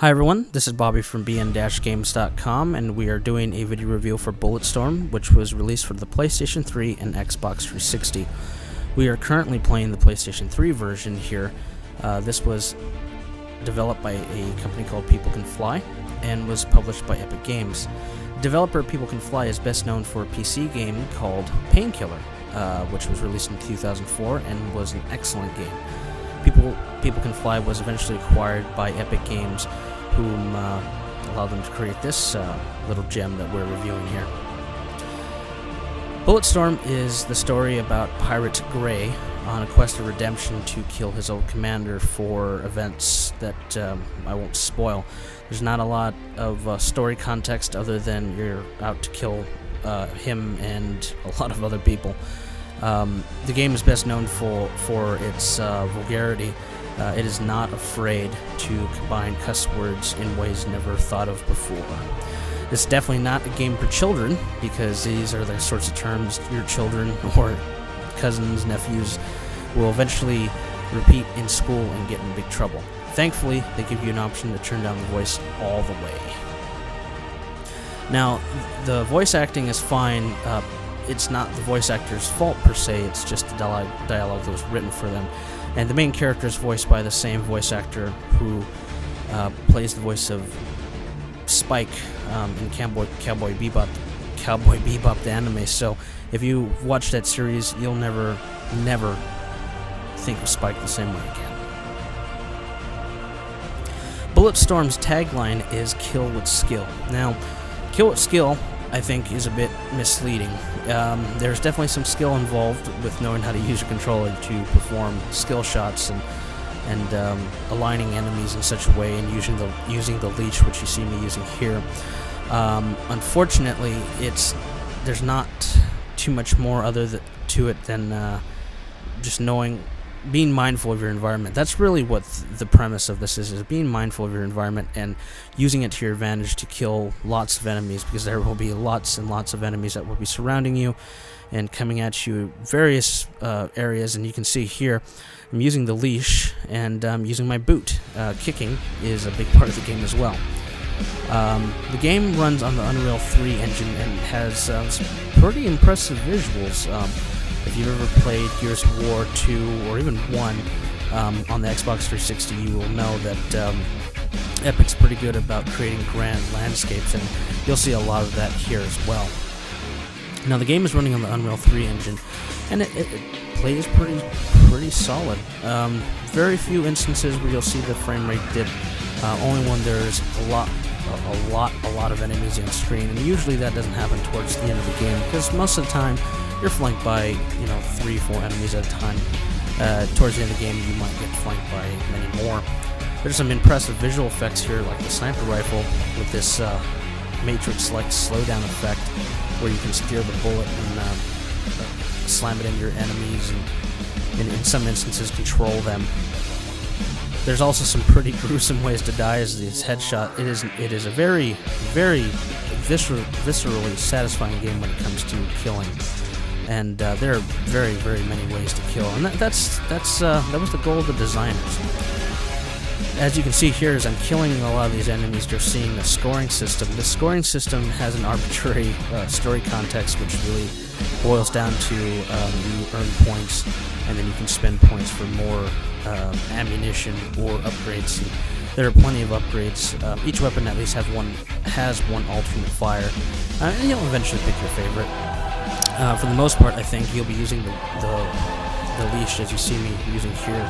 Hi everyone, this is Bobby from bn-games.com, and we are doing a video review for Bulletstorm, which was released for the PlayStation 3 and Xbox 360. We are currently playing the PlayStation 3 version here. This was developed by a company called People Can Fly and was published by Epic Games. Developer People Can Fly is best known for a PC game called Painkiller, which was released in 2004 and was an excellent game. People Can Fly was eventually acquired by Epic Games, whom allowed them to create this little gem that we're reviewing here. Bulletstorm is the story about Pirate Gray on a quest of redemption to kill his old commander for events that I won't spoil. There's not a lot of story context other than you're out to kill him and a lot of other people. The game is best known for its vulgarity. It is not afraid to combine cuss words in ways never thought of before. It's definitely not a game for children, because these are the sorts of terms your children or cousins, nephews will eventually repeat in school and get in big trouble. Thankfully, they give you an option to turn down the voice all the way. Now, the voice acting is fine. It's not the voice actor's fault per se, it's just the dialogue that was written for them. And the main character is voiced by the same voice actor who plays the voice of Spike in Cowboy Bebop the anime. So if you watch that series, you'll never think of Spike the same way again. Bulletstorm's tagline is "Kill with Skill." Now, kill with skill, I think, is a bit misleading. There's definitely some skill involved with knowing how to use your controller to perform skill shots and aligning enemies in such a way, and using the leash, which you see me using here. Unfortunately, there's not too much more to it than just being mindful of your environment. That's really what the premise of this is being mindful of your environment and using it to your advantage to kill lots of enemies, because there will be lots and lots of enemies that will be surrounding you and coming at you various areas. And you can see here I'm using the leash and using my boot. Kicking is a big part of the game as well. The game runs on the Unreal 3 engine and has some pretty impressive visuals. If you've ever played Gears of War 2 or even 1 on the Xbox 360, you will know that Epic's pretty good about creating grand landscapes, and you'll see a lot of that here as well. Now, the game is running on the Unreal 3 engine, and it plays pretty solid. Very few instances where you'll see the frame rate dip. Only when there's a lot of enemies on screen, and usually that doesn't happen towards the end of the game, because most of the time you're flanked by 3-4 enemies at a time. Towards the end of the game, you might get flanked by many more. There's some impressive visual effects here, like the sniper rifle with this Matrix-like slowdown effect, where you can steer the bullet and slam it into your enemies, and in some instances control them. There's also some pretty gruesome ways to die as this headshot. It is a very, very viscerally satisfying game when it comes to killing, and there are very, very many ways to kill, and that was the goal of the designers. As you can see here, as I'm killing a lot of these enemies, you're seeing the scoring system. The scoring system has an arbitrary story context, which really boils down to you earn points, and then you can spend points for more ammunition or upgrades. There are plenty of upgrades. Each weapon at least has one alternate fire, and you'll eventually pick your favorite. For the most part, I think you'll be using the leash, as you see me using here,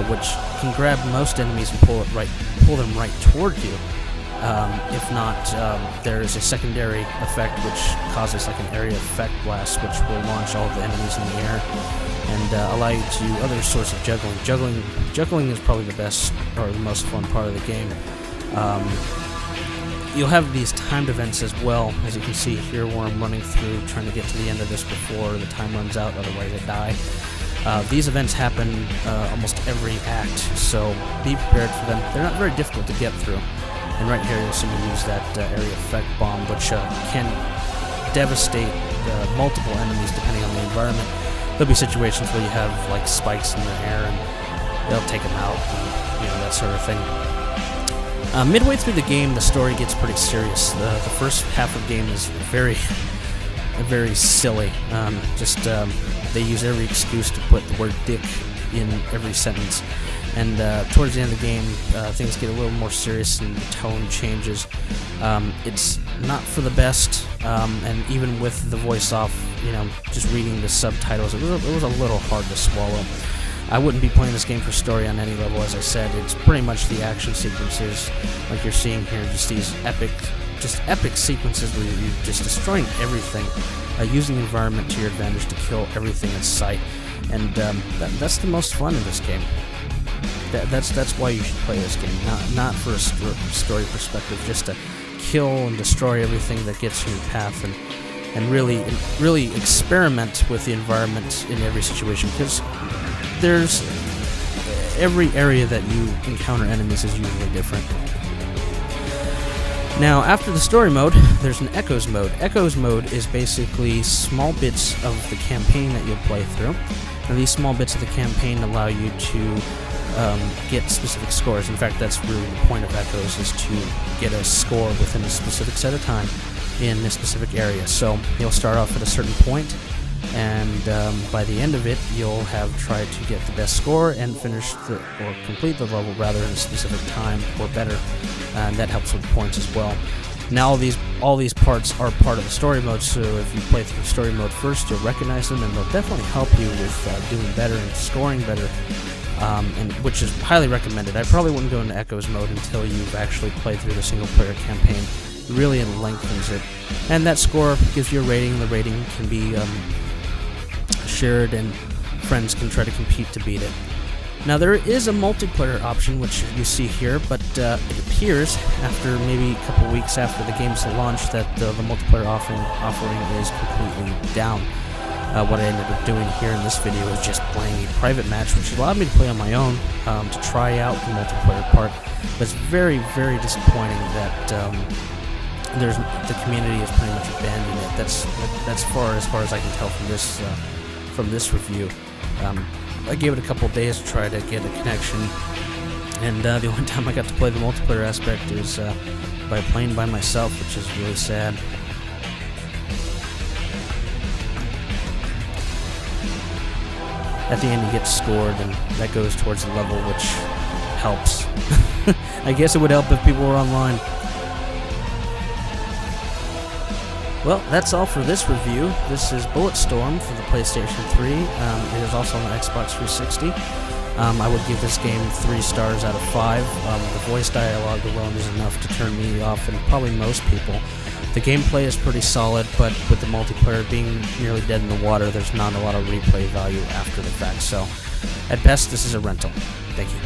which can grab most enemies and pull them right toward you. If not, there is a secondary effect which causes like an area effect blast, which will launch all of the enemies in the air and allow you to do other sorts of juggling. Juggling is probably the best or the most fun part of the game. You'll have these timed events as well, as you can see here, where I'm running through trying to get to the end of this before the time runs out, otherwise I die. These events happen almost every act, so be prepared for them. They're not very difficult to get through. And right here you'll see me use that area effect bomb, which can devastate multiple enemies depending on the environment. There'll be situations where you have like spikes in the air and they'll take them out, and that sort of thing. Midway through the game, the story gets pretty serious. The first half of the game is very silly. They use every excuse to put the word dick in every sentence. And towards the end of the game, things get a little more serious and the tone changes. It's not for the best, and even with the voice off, just reading the subtitles, it was a little hard to swallow. I wouldn't be playing this game for story on any level, as I said. It's pretty much the action sequences, like you're seeing here, just these epic sequences where you're just destroying everything, using the environment to your advantage to kill everything in sight, and that's the most fun in this game. That's why you should play this game, not for a story perspective, just to kill and destroy everything that gets in your path, and really experiment with the environment in every situation, because there's every area that you encounter enemies is usually different. Now, after the story mode, there's an Echoes mode. Echoes mode is basically small bits of the campaign that you'll play through, and these small bits of the campaign allow you to get specific scores. In fact, that's really the point of Echoes, is to get a score within a specific set of time in a specific area. So you'll start off at a certain point, and by the end of it, you'll have tried to get the best score and or complete the level rather in a specific time or better, and that helps with points as well. Now all these parts are part of the story mode, so if you play through story mode first, you'll recognize them, and they'll definitely help you with doing better and scoring better, and which is highly recommended. I probably wouldn't go into Echoes mode until you've actually played through the single-player campaign. It really lengthens it, and that score gives you a rating. The rating can be shared, and friends can try to compete to beat it. Now, there is a multiplayer option, which you see here, but it appears after maybe a couple weeks after the game's launch that the multiplayer offering is completely down. What I ended up doing here in this video is just playing a private match, which allowed me to play on my own to try out the multiplayer part. But it's very, very disappointing that the community has pretty much abandoned it. That's as far as I can tell from this review. I gave it a couple days to try to get a connection, and the only time I got to play the multiplayer aspect is by playing by myself, which is really sad. At the end you get scored, and that goes towards the level, which helps. I guess it would help if people were online. Well, that's all for this review. This is Bulletstorm for the PlayStation 3. It is also on the Xbox 360. I would give this game 3 stars out of 5. The voice dialogue alone is enough to turn me off, and probably most people. The gameplay is pretty solid, but with the multiplayer being nearly dead in the water, there's not a lot of replay value after the fact. So, at best, this is a rental. Thank you.